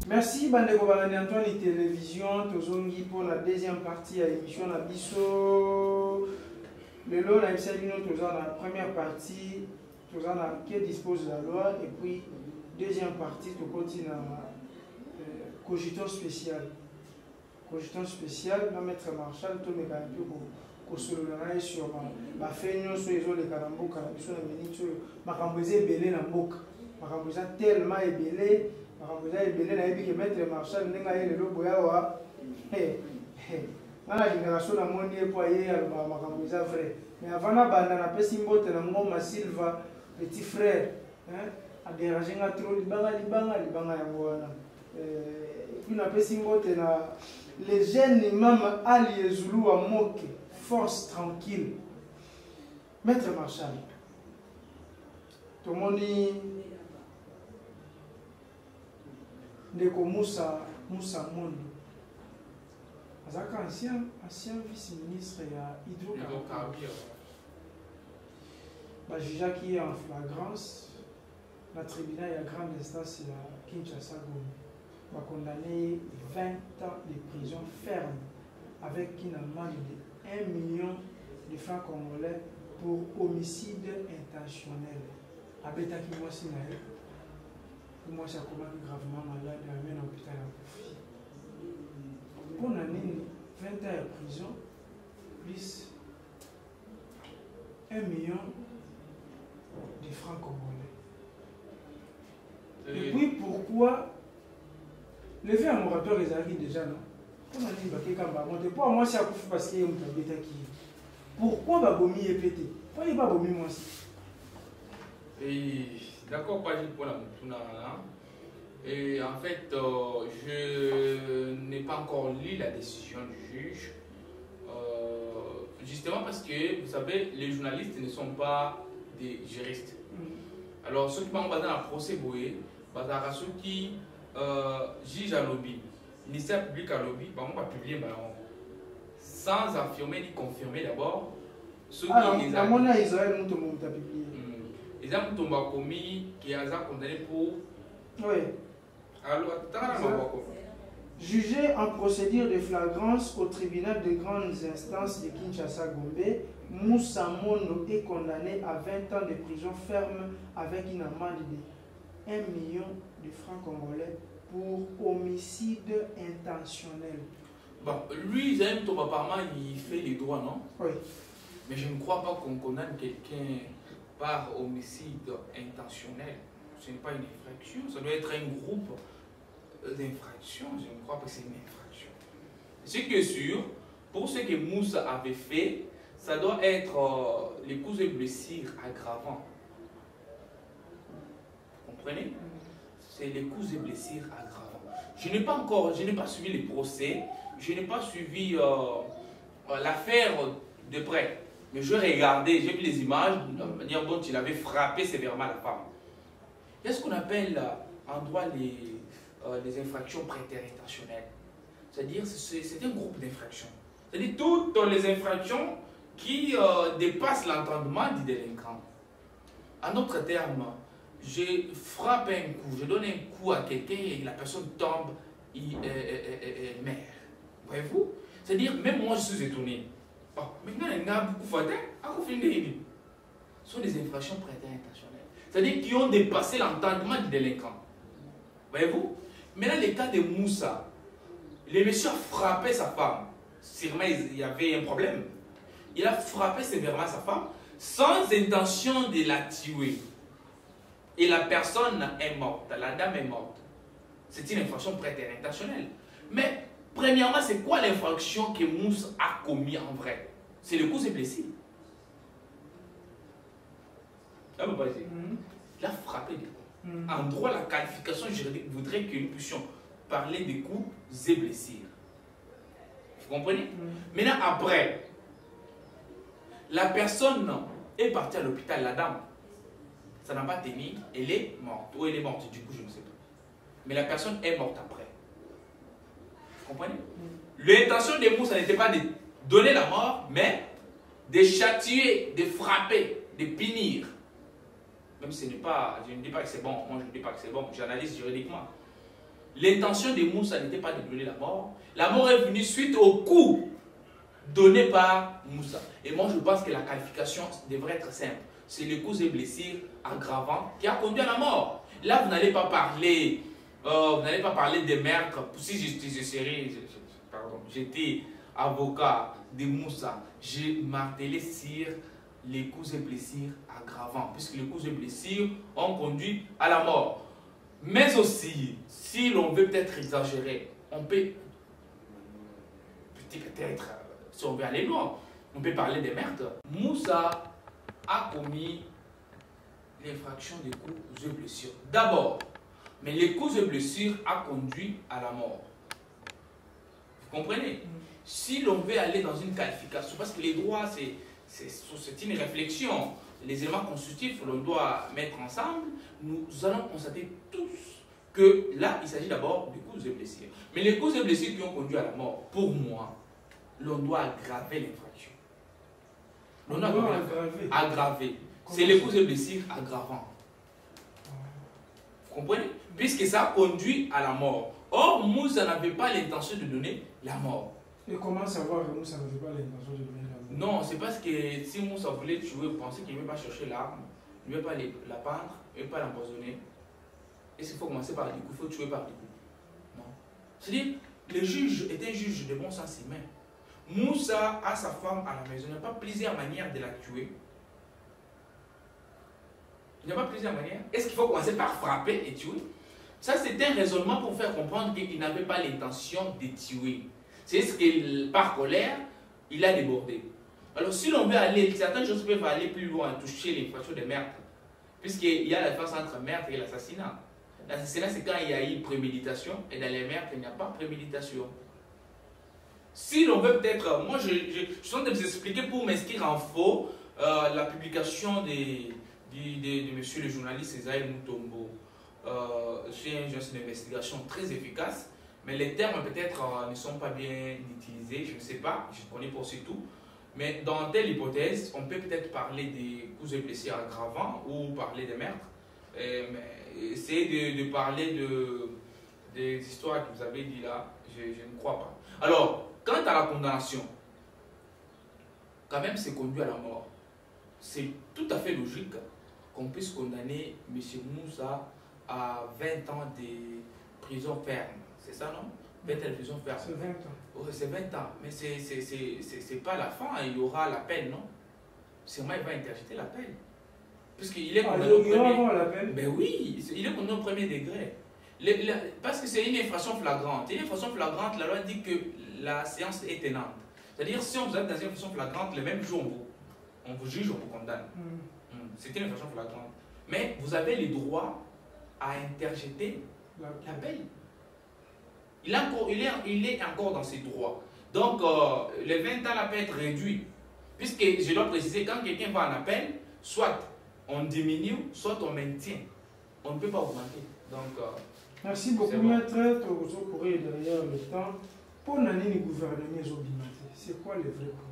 Merci bandeko balandi Antoine Télévision tozongi pour la deuxième partie à l'émission na biso. Lelo na ebisa bino toza na première partie toza na que dispose la loi et puis deuxième partie tokoti na cogitant spécial. Cogitant spécial na maître Marshall to meka un peu kosolola na sur ba feigno so ezo le karamboka na biso na minute makambo ezebele na mboka. Makambo eza tellement ebele makamboza ebele na yebi ke maître Marshall ndenga ye lelo boyawa ngana génération na moni epo ye aloba makambo eza vrai mais avant na banda na pesi mbote na Ngoma Silva petit frère a dérangé nga trop libanga yango wana puis na pesi mbote na les jeunes imam Ali Ezulu wa Moke force tranquille maître Marshall tomoni Ndeko Moussa Mondo. Azaka ancien vice-ministre ya hydrocarbures. Ba juge qui est en flagrance la tribunal ya grande instance ya Kinshasa Gombe. Va condamner 20 ans de prison ferme avec une amende de 1 million de francs congolais pour homicide intentionnel. Abetaki mwasi na ye. Moi, ça commence gravement malade, amène à l'hôpital à Kofi. Pour l'année, 20 ans de prison, plus 1 million de francs congolais. Et puis, pourquoi le fait à moratoire les arrive déjà, non? Pour l'année, pour moi, c'est à Kofi parce qu'il y a un tablet qui. Pourquoi Babomi est pété? Pourquoi il n'y a pas Babomi, moi aussi? D'accord, pas pour la Mutuna. Et en fait, je n'ai pas encore lu la décision du juge. Justement parce que, vous savez, les journalistes ne sont pas des juristes. Alors, ceux qui vont dans le procès, ceux qui jugent à lobby, le ministère public à lobby, on va publier sans affirmer ni confirmer d'abord. Ceux qui les les gens qui ont commis, qui ont condamné pour. Oui. Alors, jugé en procédure de flagrance au tribunal de grandes instances de Kinshasa Gombe, Moussa Mondo est condamné à 20 ans de prison ferme avec une amende de 1 million de francs congolais pour homicide intentionnel. Bon, lui, apparemment, il fait les droits, non? Oui. Mais je ne crois pas qu'on condamne quelqu'un par homicide intentionnel. Ce n'est pas une infraction, ça doit être un groupe d'infractions. Je ne crois pas que c'est une infraction. Ce qui est sûr, pour ce que Moussa avait fait, ça doit être les causes et blessures aggravantes. Vous comprenez? C'est les causes et blessures aggravantes. Je n'ai pas suivi les procès, je n'ai pas suivi l'affaire de près. Mais je regardais, j'ai vu les images de la manière dont il avait frappé sévèrement la femme. Qu'est-ce qu'on appelle en droit les infractions préterintentionnelles? C'est-à-dire c'est un groupe d'infractions. C'est-à-dire toutes les infractions qui dépassent l'entendement du délinquant. En d'autres termes, je frappe un coup, je donne un coup à quelqu'un et la personne tombe et meurt. Voyez-vous? C'est-à-dire, même moi je suis étonné. Maintenant, il y a beaucoup de ce sont des infractions préterintentionnelles. C'est-à-dire qui ont dépassé l'entendement du délinquant. Voyez-vous? Maintenant, le cas de Moussa, le monsieur a frappé sa femme. Sûrement, il y avait un problème. Il a frappé sévèrement sa femme sans intention de la tuer. Et la personne est morte, la dame est morte. C'est une infraction préterintentionnelle. Mais, premièrement, c'est quoi l'infraction que Moussa a commis en vrai? C'est le cause et blessure. Il a frappé des coups. En droit, la qualification juridique voudrait que nous puissions parler des coups et blessures. Vous comprenez? Maintenant, après, la personne est partie à l'hôpital, la dame. Ça n'a pas tenu, elle est morte. Ou elle est morte, du coup, je ne sais pas. Mais la personne est morte après. Vous comprenez? L'intention de Moussa n'était pas de donner la mort, mais de châtier, de frapper, de punir. Même si ce n'est pas, je ne dis pas que c'est bon, moi je ne dis pas que c'est bon, j'analyse juridiquement. l'intention de Moussa n'était pas de donner la mort. La mort est venue suite au coup donné par Moussa. Et moi, je pense que la qualification devrait être simple. C'est les coups et blessures aggravants qui a conduit à la mort. Là, vous n'allez pas parler, des meurtres. Si j'étais avocat de Moussa, j'ai martelé sur les coups et blessures aggravants, puisque les coups et blessures ont conduit à la mort. Mais aussi, si l'on veut peut-être exagérer, on peut peut-être, si on veut aller loin, on peut parler des meurtres. Moussa a commis l'infraction des coups et blessures. D'abord, mais les coups et blessures a conduit à la mort. Vous comprenez? Si l'on veut aller dans une qualification, parce que les droits, c'est une réflexion, les éléments constitutifs, l'on doit mettre ensemble, nous allons constater tous que là, il s'agit d'abord des coups et blessures. Mais les coups et blessures qui ont conduit à la mort, pour moi, l'on doit aggraver l'infraction. On doit aggraver. C'est les coups et blessures aggravants. Vous comprenez? Puisque ça a conduit à la mort. Or, Moussa n'avait pas l'intention de donner la mort. Et comment savoir que Moussa n'avait pas l'intention de donner la mort? Non, c'est parce que si Moussa voulait tuer, vous pensez qu'il ne veut pas chercher l'arme, il ne veut pas la pendre, il ne veut pas l'empoisonner. Et s'il faut commencer par des coups, il faut tuer par des coups. Non. C'est-à-dire, le juge est un juge de bon sens humain. Moussa a sa femme à la maison, il n'y a pas plusieurs manières de la tuer. Il n'y a pas plusieurs manières. Est-ce qu'il faut commencer par frapper et tuer? Ça, c'est un raisonnement pour faire comprendre qu'il n'avait pas l'intention de tuer. C'est ce que, par colère, il a débordé. Alors, si l'on veut aller, certaines choses peuvent aller plus loin, toucher l'infraction de meurtre. Puisqu'il y a la différence entre meurtre et l'assassinat. L'assassinat, c'est quand il y a eu préméditation, et dans les meurtres, il n'y a pas préméditation. Si l'on veut peut-être, moi je suis en train de vous expliquer pour m'inscrire en faux la publication de monsieur le journaliste Césaire Moutombo. C'est un geste d'investigation très efficace, mais les termes peut-être ne sont pas bien utilisés, je ne sais pas, je ne connais pas aussi tout. Mais dans telle hypothèse, on peut peut-être parler des coups et blessures aggravants ou parler des meurtres. Mais essayer de parler des histoires que vous avez dit là, je ne crois pas. Alors, quant à la condamnation, quand même c'est conduit à la mort. C'est tout à fait logique qu'on puisse condamner M. Moussa à 20 ans de prison ferme. C'est ça, non? 20 ans de prison ferme. C'est 20 ans. Oui, c'est 20 ans. Mais c'est pas la fin, il y aura la peine, non? Sûrement, il va interjeter la peine. Puisqu'il est condamné au premier... la peine? Ben oui, il est condamné au premier degré. Parce que c'est une infraction flagrante. Une infraction flagrante, la loi dit que la séance est tenante. C'est-à-dire, si on vous êtes dans une infraction flagrante, le même jour, on vous juge, on vous condamne. C'est une infraction flagrante. Mais vous avez le droit à interjeter la peine. Il est encore dans ses droits. Donc, les 20 ans, là, peut être réduit. Puisque, je dois préciser, quand quelqu'un va en appel, soit on diminue, soit on maintient. On ne peut pas augmenter. Donc, merci beaucoup, maître. Vous pourrez derrière le temps. Pour l'année du gouvernement, c'est quoi les vrais problèmes?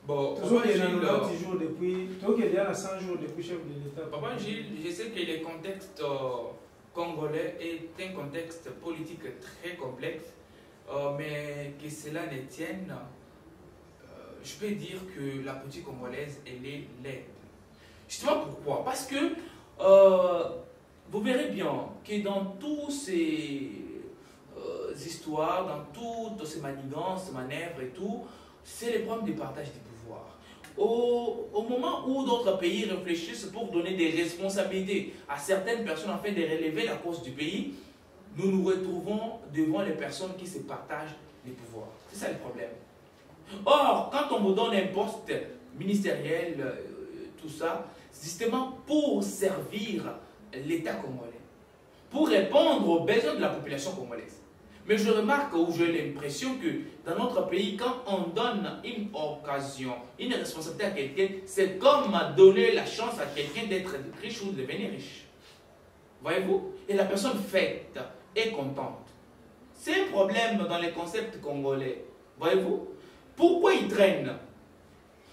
Bon, toujours il y a 90 jours depuis, toujours il y a 100 jours depuis chef de l'État. Papa Gilles, je sais que le contexte congolais est un contexte politique très complexe, mais que cela ne tienne, je peux dire que la politique congolaise, elle est laide. Justement pourquoi? Parce que vous verrez bien que dans tous ces histoires, dans toutes ces manigances, manœuvres et tout, c'est le problème du partage du pouvoir. Au moment où d'autres pays réfléchissent pour donner des responsabilités à certaines personnes afin de relever la cause du pays, nous nous retrouvons devant les personnes qui se partagent les pouvoirs. C'est ça le problème. Or, quand on me donne un poste ministériel, tout ça, c'est justement pour servir l'État congolais, pour répondre aux besoins de la population congolaise. Mais je remarque ou j'ai l'impression que dans notre pays, quand on donne une occasion, une responsabilité à quelqu'un, c'est comme donner la chance à quelqu'un d'être riche ou de devenir riche. Voyez-vous? Et la personne faite est contente. C'est un problème dans les concepts congolais. Voyez-vous? Pourquoi ils traînent?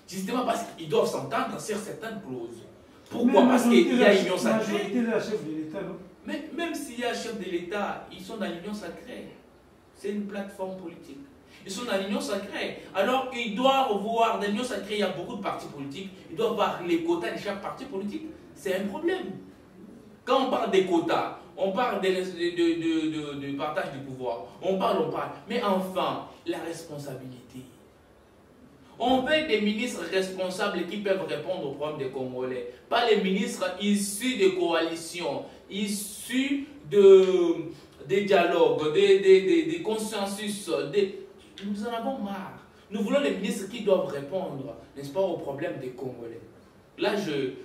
Justement parce qu'ils doivent s'entendre sur certaines clauses. Pourquoi? Parce qu'il y a union sacrée. La majorité de la chef de l'État, non? Mais même s'il y a un chef de l'État, ils sont dans l'union sacrée. C'est une plateforme politique. Ils sont dans l'union sacrée. Alors, ils doivent voir, dans l'union sacrée, il y a beaucoup de partis politiques. Ils doivent voir les quotas de chaque parti politique. C'est un problème. Quand on parle des quotas, on parle de partage du pouvoir. On parle. Mais enfin, la responsabilité. On veut des ministres responsables qui peuvent répondre aux problèmes des Congolais. Pas les ministres issus de coalitions, issus des dialogues, des consensus. Nous en avons marre. Nous voulons des ministres qui doivent répondre, n'est-ce pas, aux problèmes des Congolais. Là, je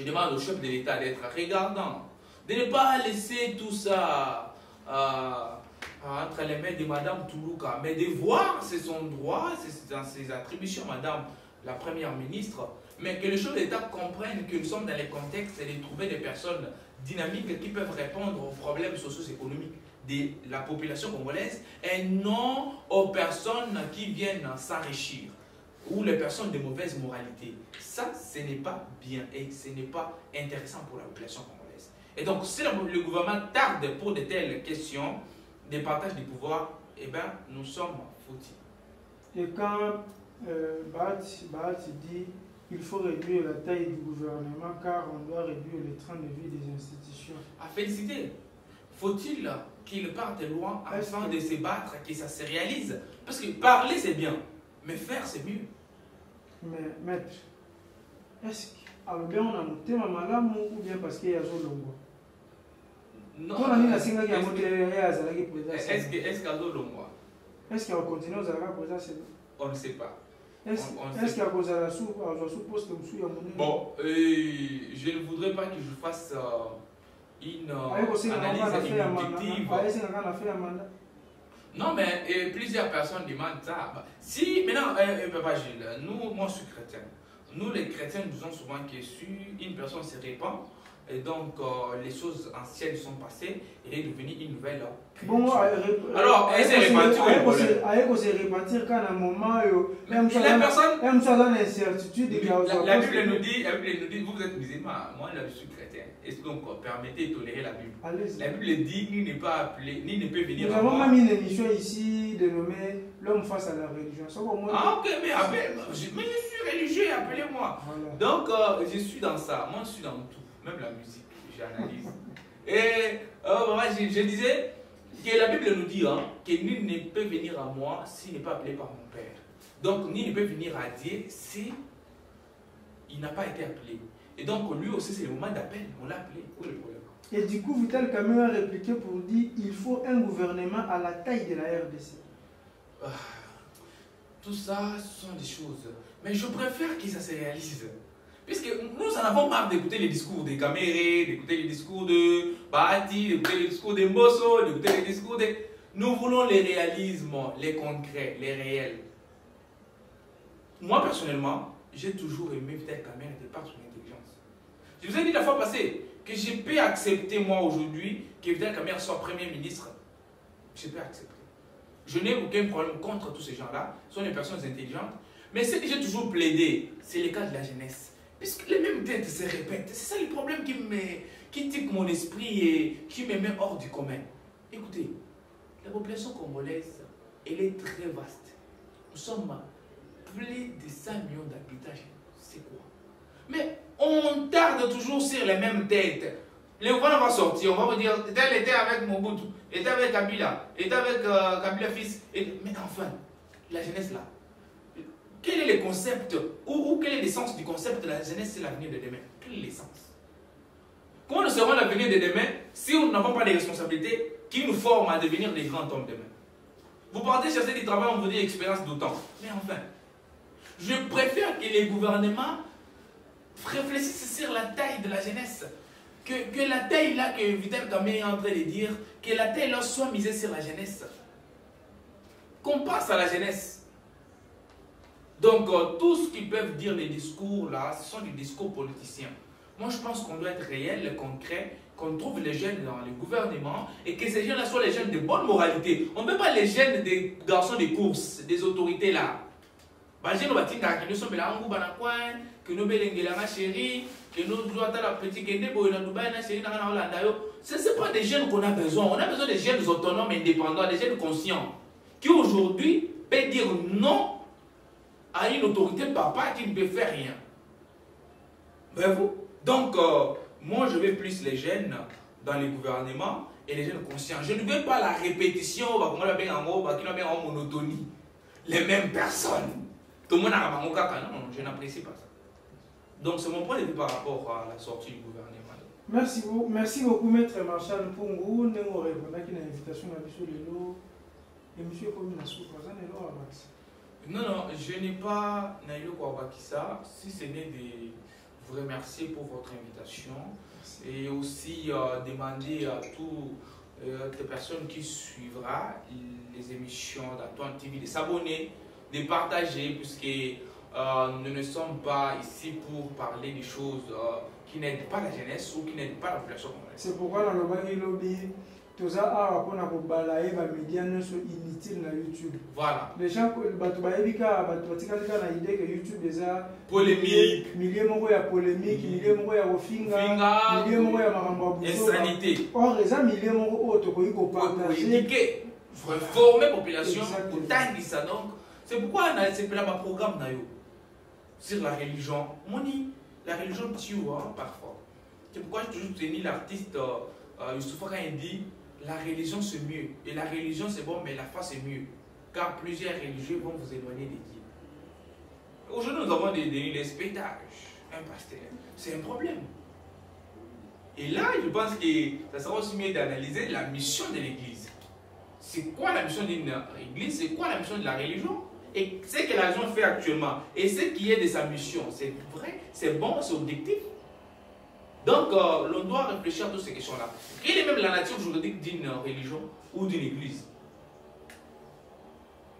demande au chef de l'État d'être regardant, de ne pas laisser tout ça entre les mains de Madame Toulouka, mais de voir, c'est son droit, c'est dans ses attributions, Madame la Première ministre, mais que le chef de l'État comprenne que nous sommes dans les contextes de trouver des personnes dynamiques qui peuvent répondre aux problèmes socio-économiques de la population congolaise et non aux personnes qui viennent s'enrichir ou les personnes de mauvaise moralité. Ça, ce n'est pas bien et ce n'est pas intéressant pour la population congolaise. Et donc, si le gouvernement tarde pour de telles questions, des partages du pouvoir, eh bien, nous sommes fautifs. Et quand Baat dit qu'il faut réduire la taille du gouvernement car on doit réduire le train de vie des institutions. À féliciter. Faut-il qu'il parte loin afin de se battre, que ça se réalise? Parce que parler c'est bien, mais faire c'est mieux. Mais maître, est-ce qu'on a noté ma madame ou bien parce qu'il y a Zolongo? Non. Est-ce qu'il y a Zolongo? Est-ce qu'il va continuer aux Arabes? On ne sait pas. Est-ce qu'il y a un sous-poste? Bon, je ne voudrais pas que je fasse une analyse objective. Non, mais plusieurs personnes demandent ça. Si, maintenant, Papa Gilles, moi je suis chrétien. Nous, les chrétiens, nous disons souvent que si une personne se répand, et donc les choses anciennes sont passées, elle est devenue une nouvelle créature. Bon, alors, elle s'est répandue. Elle s'est répandue quand à un moment, la personne, l'incertitude. La Bible nous dit, vous êtes musulman, moi je suis chrétien. Et donc, permettez de tolérer la Bible. La Bible dit, ni ne peut venir nous à moi. Nous avons même une émission ici dénommée L'homme face à la religion. Ah ok, mais je suis religieux, appelez-moi. Voilà. Donc, je suis dans ça, moi je suis dans tout. Même la musique, j'analyse. Et je disais que la Bible nous dit que nul ne peut venir à moi s'il n'est pas appelé par mon Père. Donc, nul ne peut venir à Dieu si il n'a pas été appelé. Et donc, lui aussi, c'est le moment d'appel. On l'a appelé. Où est le problème? Et du coup, Vital Kamerhe a répliqué pour dire qu'il faut un gouvernement à la taille de la RDC. Tout ça, ce sont des choses. Mais je préfère que ça se réalise. Puisque nous en avons marre d'écouter les discours de Kamerhe, d'écouter les discours de Bahati, d'écouter les discours de Mbosso, d'écouter les discours de... Nous voulons les réalismes, les concrets, les réels. Moi, personnellement, j'ai toujours aimé Vital Kamerhe de par son intelligence. Je vous ai dit la fois passée que je peux accepter, moi, aujourd'hui, que Vital Kamerhe soit Premier ministre. Je peux accepter. Je n'ai aucun problème contre tous ces gens-là. Ce sont des personnes intelligentes. Mais ce que j'ai toujours plaidé, c'est le cas de la jeunesse. Puisque les mêmes têtes se répètent. C'est ça le problème qui tique mon esprit et qui me met hors du commun. Écoutez, la population congolaise, elle est très vaste. Nous sommes plus de 100 millions d'habitants. C'est quoi? Mais on tarde toujours sur les mêmes têtes. Le gouvernement va sortir, on va vous dire, tel était avec Mobutu, était avec Kabila, était avec Kabila fils. Mais enfin, la jeunesse là, quel est le concept, ou quel est l'essence du concept de la jeunesse, c'est l'avenir de demain? Quelle est l'essence? Comment nous serons l'avenir de demain si nous n'avons pas de responsabilités qui nous forment à devenir des grands hommes demain? Vous partez chercher du travail, on vous dit expérience d'autant. Mais enfin, je préfère que les gouvernements réfléchissent sur la taille de la jeunesse. Que la taille là que Vital Kamerhe est en train de dire, que la taille là soit misée sur la jeunesse. Qu'on passe à la jeunesse. Donc, tout ce qu'ils peuvent dire, les discours là, ce sont des discours politiciens. Moi, je pense qu'on doit être réel, concret, qu'on trouve les jeunes dans le gouvernement et que ces jeunes-là soient les jeunes de bonne moralité. On ne veut pas les jeunes des garçons de course, des autorités là. Que nous sommes là, que nous sommes là, chérie, que nous sommes là, petit, que nous sommes là, chérie, ce n'est pas des jeunes qu'on a besoin. On a besoin des jeunes autonomes, indépendants, des jeunes conscients, qui aujourd'hui peuvent dire non à une autorité papa qui ne peut faire rien. Voyez-vous? Donc, moi, je veux plus les jeunes dans les gouvernements et les jeunes conscients. Je ne veux pas la répétition, en monotonie. Les mêmes personnes. Tout le monde a non, je n'apprécie pas ça. Donc, c'est mon point de vue par rapport à la sortie du gouvernement. Merci beaucoup, Maître Marshall Pungu. Nous avons répondu à une invitation à M. Lelo. Et M. Kominasu, non, je n'ai pas Naïlo Kouabakissa, si ce n'est de vous remercier pour votre invitation et aussi demander à toutes les personnes qui suivront les émissions d'Antoine TV de s'abonner, de partager, puisque nous ne sommes pas ici pour parler des choses qui n'aident pas la jeunesse ou qui n'aident pas la population congolaise. C'est pourquoi dans le bas lobby, tout ça a rapport à les médias inutiles sur YouTube. Voilà. Les gens, l'idée que YouTube déjà polémique, milliers de polémique, milliers de finga, milliers de insanité. Or, les gens milliers de partager, former la population pour tanguer ça. Donc, c'est pourquoi on a ce programme sur la religion. La religion tue parfois. C'est pourquoi j'ai toujours tenu l'artiste Youssoupha quand il dit la religion c'est mieux. Et la religion c'est bon, mais la foi c'est mieux. Car plusieurs religieux vont vous éloigner des dieux. Aujourd'hui, nous avons des spectacles, un pasteur. C'est un problème. Et là, je pense que ça sera aussi mieux d'analyser la mission de l'Église. C'est quoi la mission d'une Église? C'est quoi la mission de la religion? Et ce que la religion fait actuellement. Et ce qui est de sa mission. C'est vrai, c'est bon, c'est objectif. Donc, l'on doit réfléchir à toutes ces questions-là. Quelle est même la nature juridique d'une religion ou d'une église?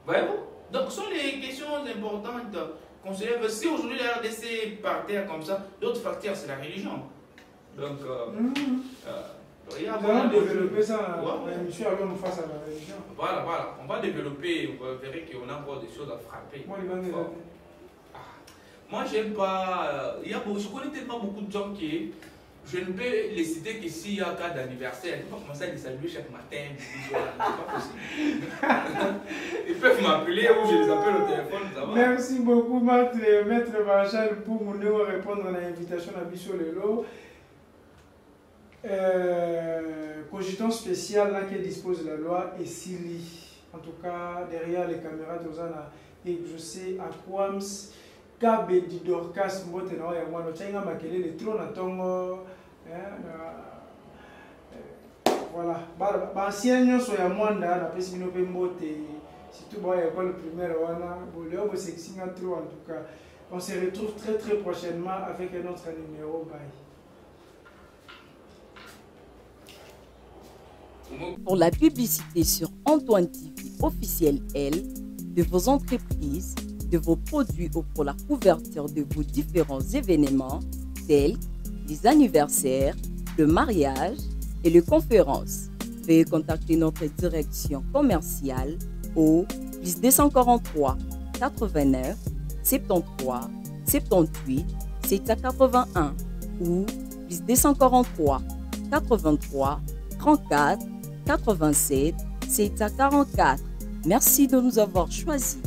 Voyez-vous? Donc, ce sont les questions importantes qu'on se lève. Si aujourd'hui la RDC par terre comme ça, l'autre facteur, c'est la religion. Donc, nous allons développer ça. Monsieur allons face à la religion. Voilà. On va développer, vous verrez qu'on a encore des choses à frapper. Moi, j'aime pas. Je connais tellement beaucoup de gens qui. Je ne peux les citer que s'il y a un cas d'anniversaire. Je ne peux pas commencer à les saluer chaque matin. C'est pas possible. Ils peuvent m'appeler ou je les appelle au téléphone. Ça va. Merci beaucoup, Maître Marshall, pour nous répondre à l'invitation à Bissot Lelo. Cogitant spécial là qui dispose de la loi et Sili. En tout cas, derrière les caméras, et je sais à Kwams. Kabe di Dorcas mbote na ya mwana chenga makelele trop na tongo voilà ba ancien nyonso ya mwanda na pesi bino pe mbote surtout ba école primaire wana boleo bo sexinga trop. En tout cas, on se retrouve très prochainement avec un autre numéro. Bye. Pour la publicité sur Antoine TV officiel L de vos entreprises, de vos produits ou pour la couverture de vos différents événements tels les anniversaires, le mariage et les conférences. Veuillez contacter notre direction commerciale au +243 89 73 78 781 ou +243 83 34 87 744. Merci de nous avoir choisis.